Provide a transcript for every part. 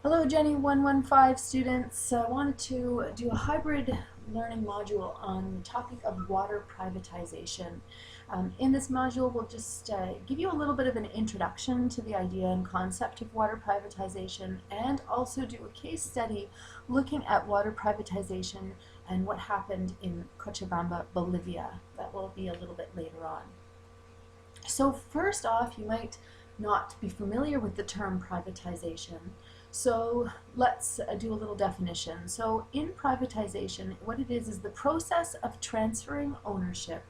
Hello Jenny 115 students. I wanted to do a hybrid learning module on the topic of water privatization. In this module we'll just give you a little bit of an introduction to the idea and concept of water privatization, and also do a case study looking at water privatization and what happened in Cochabamba, Bolivia. That will be a little bit later on. So first off, you might not be familiar with the term privatization. So let's do a little definition. So in privatization, what it is the process of transferring ownership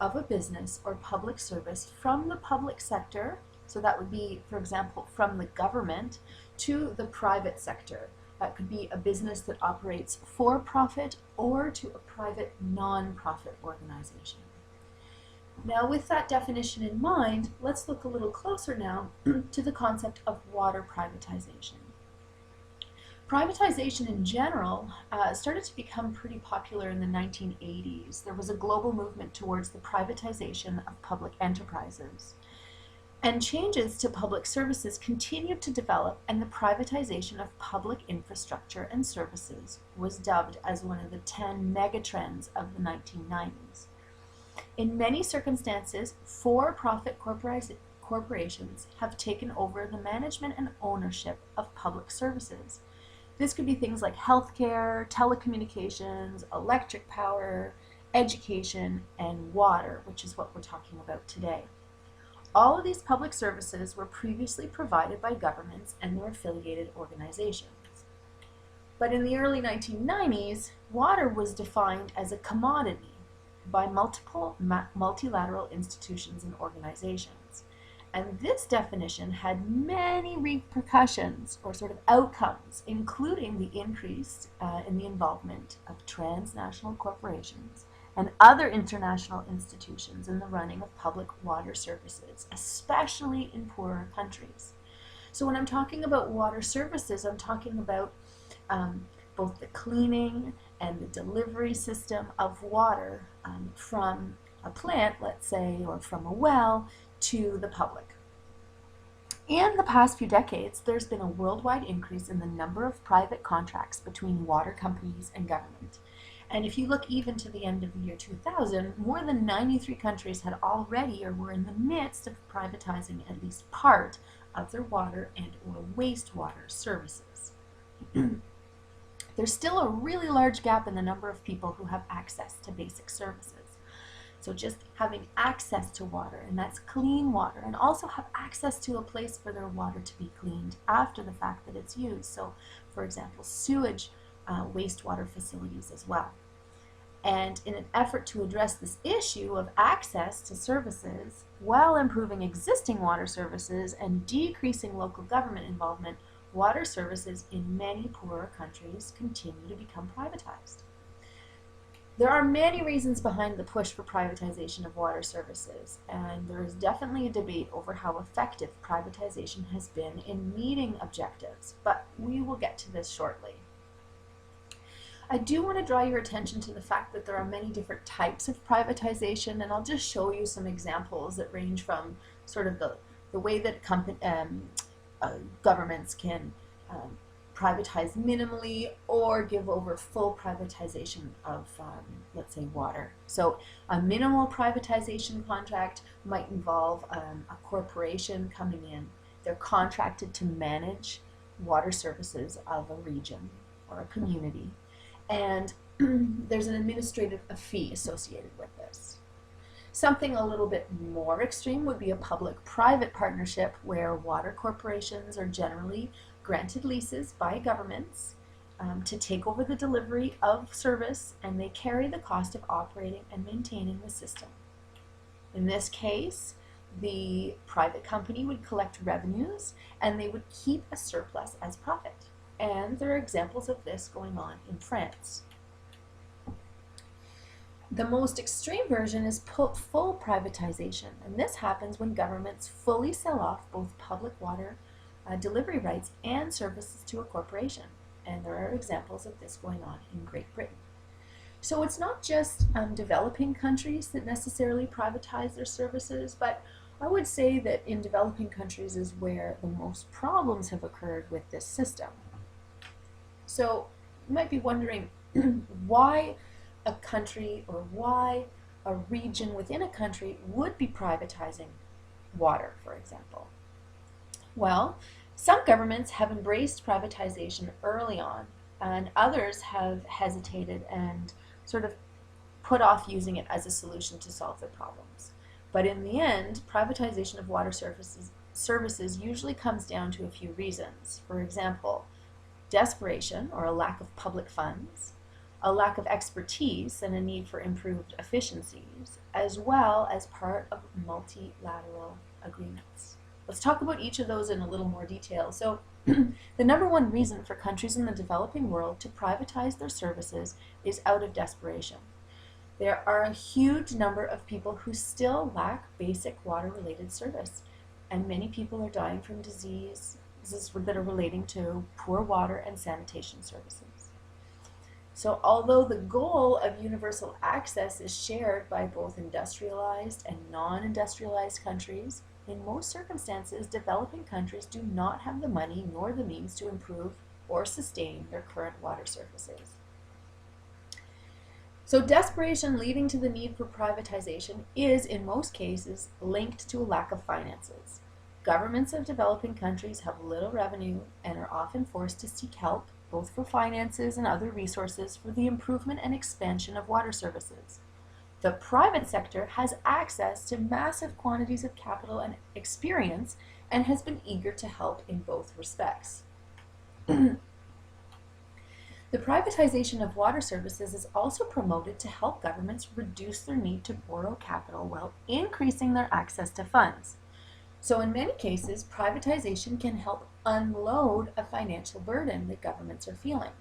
of a business or public service from the public sector, so that would be, for example, from the government, to the private sector. That could be a business that operates for profit or to a private non-profit organization. Now, with that definition in mind, let's look a little closer now to the concept of water privatization. Privatization in general started to become pretty popular in the 1980s. There was a global movement towards the privatization of public enterprises. And changes to public services continued to develop, and the privatization of public infrastructure and services was dubbed as one of the 10 megatrends of the 1990s. In many circumstances, for-profit corporations have taken over the management and ownership of public services. This could be things like healthcare, telecommunications, electric power, education, and water, which is what we're talking about today. All of these public services were previously provided by governments and their affiliated organizations. But in the early 1990s, water was defined as a commodity by multiple multilateral institutions and organizations. And this definition had many repercussions, or sort of outcomes, including the increase in the involvement of transnational corporations and other international institutions in the running of public water services, especially in poorer countries. So when I'm talking about water services, I'm talking about both the cleaning and the delivery system of water from a plant, let's say, or from a well, to the public. In the past few decades, there's been a worldwide increase in the number of private contracts between water companies and government. And if you look even to the end of the year 2000, more than 93 countries had already or were in the midst of privatizing at least part of their water and or wastewater services. There's still a really large gap in the number of people who have access to basic services. So just having access to water, and that's clean water, and also have access to a place for their water to be cleaned after the fact that it's used. So, for example, sewage wastewater facilities as well. And in an effort to address this issue of access to services while improving existing water services and decreasing local government involvement, water services in many poorer countries continue to become privatized. There are many reasons behind the push for privatization of water services, and there is definitely a debate over how effective privatization has been in meeting objectives, but we will get to this shortly. I do want to draw your attention to the fact that there are many different types of privatization, and I'll just show you some examples that range from sort of the way that governments can privatize minimally or give over full privatization of, let's say, water. So a minimal privatization contract might involve a corporation coming in. They're contracted to manage water services of a region or a community, and there's an administrative fee associated with this. Something a little bit more extreme would be a public-private partnership where water corporations are generally granted leases by governments to take over the delivery of service, and they carry the cost of operating and maintaining the system. In this case, the private company would collect revenues and they would keep a surplus as profit. And there are examples of this going on in France. The most extreme version is full privatization, and this happens when governments fully sell off both public water delivery rights and services to a corporation. And there are examples of this going on in Great Britain. So it's not just developing countries that necessarily privatize their services, but I would say that in developing countries is where the most problems have occurred with this system. So you might be wondering why a country or why a region within a country would be privatizing water, for example. Well, some governments have embraced privatization early on, and others have hesitated and sort of put off using it as a solution to solve their problems. But in the end, privatization of water services usually comes down to a few reasons. For example, desperation or a lack of public funds, a lack of expertise and a need for improved efficiencies, as well as part of multilateral agreements. Let's talk about each of those in a little more detail. So, the number one reason for countries in the developing world to privatize their services is out of desperation. There are a huge number of people who still lack basic water-related service, and many people are dying from diseases that are relating to poor water and sanitation services. So although the goal of universal access is shared by both industrialized and non-industrialized countries, in most circumstances, developing countries do not have the money nor the means to improve or sustain their current water services. So desperation leading to the need for privatization is, in most cases, linked to a lack of finances. Governments of developing countries have little revenue and are often forced to seek help, both for finances and other resources, for the improvement and expansion of water services. The private sector has access to massive quantities of capital and experience and has been eager to help in both respects. The privatization of water services is also promoted to help governments reduce their need to borrow capital while increasing their access to funds. So in many cases, privatization can help unload a financial burden that governments are feeling.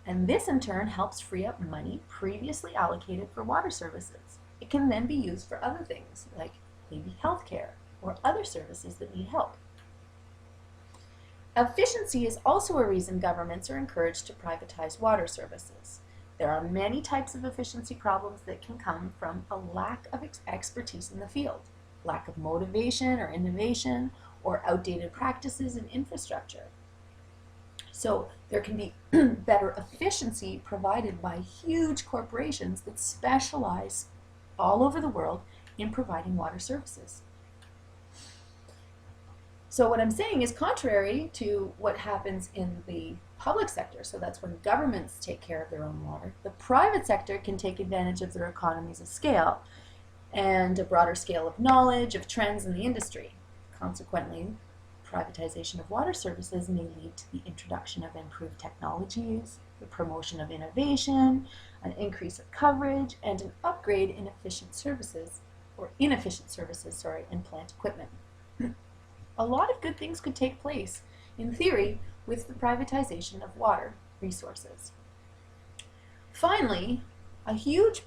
And this in turn helps free up money previously allocated for water services. It can then be used for other things like maybe healthcare or other services that need help. Efficiency is also a reason governments are encouraged to privatize water services. There are many types of efficiency problems that can come from a lack of expertise in the field, lack of motivation or innovation, or outdated practices in infrastructure. So there can be better efficiency provided by huge corporations that specialize all over the world in providing water services. So what I'm saying is contrary to what happens in the public sector, so that's when governments take care of their own water, the private sector can take advantage of their economies of scale and a broader scale of knowledge of trends in the industry. Consequently, privatization of water services may lead to the introduction of improved technologies, the promotion of innovation, an increase of coverage, and an upgrade in inefficient services and plant equipment. A lot of good things could take place, in theory, with the privatization of water resources. Finally, a huge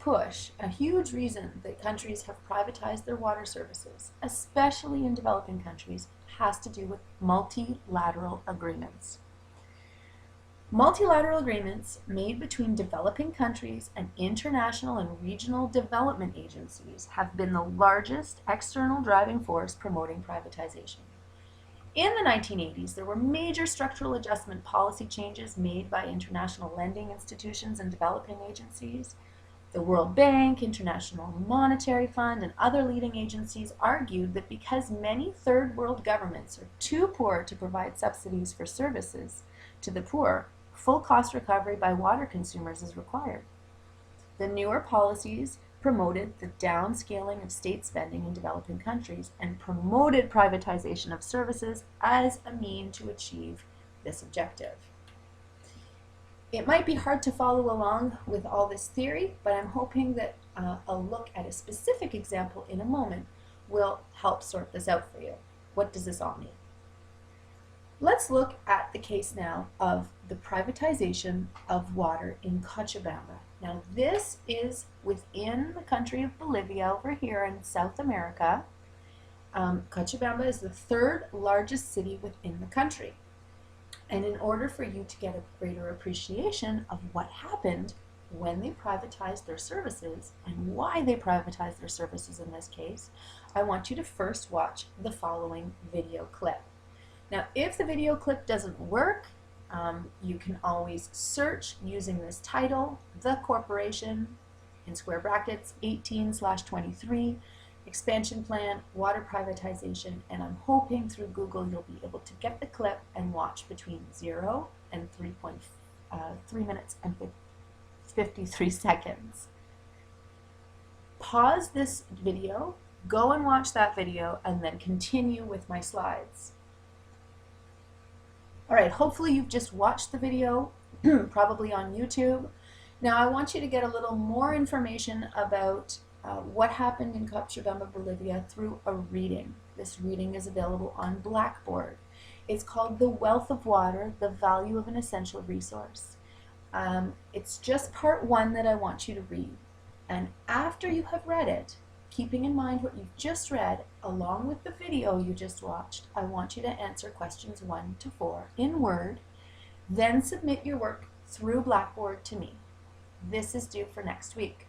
reason that countries have privatized their water services, especially in developing countries, has to do with multilateral agreements. Multilateral agreements made between developing countries and international and regional development agencies have been the largest external driving force promoting privatization. In the 1980s, there were major structural adjustment policy changes made by international lending institutions and developing agencies. The World Bank, International Monetary Fund, and other leading agencies argued that because many third world governments are too poor to provide subsidies for services to the poor, full cost recovery by water consumers is required. The newer policies promoted the downscaling of state spending in developing countries and promoted privatization of services as a mean to achieve this objective. It might be hard to follow along with all this theory, but I'm hoping that a look at a specific example in a moment will help sort this out for you. What does this all mean? Let's look at the case now of the privatization of water in Cochabamba. Now this is within the country of Bolivia over here in South America. Cochabamba is the third largest city within the country. And in order for you to get a greater appreciation of what happened when they privatized their services and why they privatized their services in this case, I want you to first watch the following video clip. Now, if the video clip doesn't work, You can always search using this title, The Corporation, in square brackets, 18/23, expansion plan, water privatization, and I'm hoping through Google you'll be able to get the clip and watch between 0 and 3 minutes and 53 seconds. Pause this video, go and watch that video, and then continue with my slides. All right, hopefully you've just watched the video, probably on YouTube. Now I want you to get a little more information about what happened in Copacabana, Bolivia through a reading. This reading is available on Blackboard. It's called The Wealth of Water, the Value of an Essential Resource. It's just part 1 that I want you to read. And after you have read it, keeping in mind what you've just read, along with the video you just watched, I want you to answer questions 1 to 4 in Word, then submit your work through Blackboard to me. This is due for next week.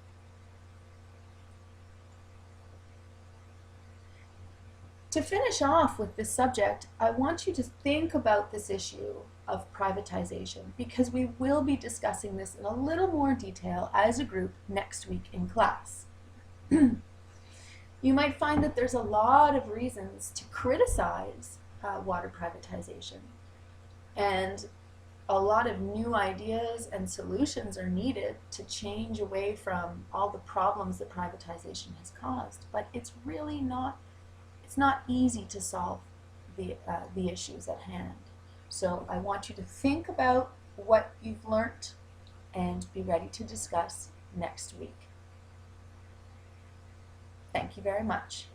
To finish off with this subject, I want you to think about this issue of privatization, because we will be discussing this in a little more detail as a group next week in class. You might find that there's a lot of reasons to criticize water privatization, and a lot of new ideas and solutions are needed to change away from all the problems that privatization has caused. But it's really not easy to solve the issues at hand. So I want you to think about what you've learned and be ready to discuss next week. Thank you very much.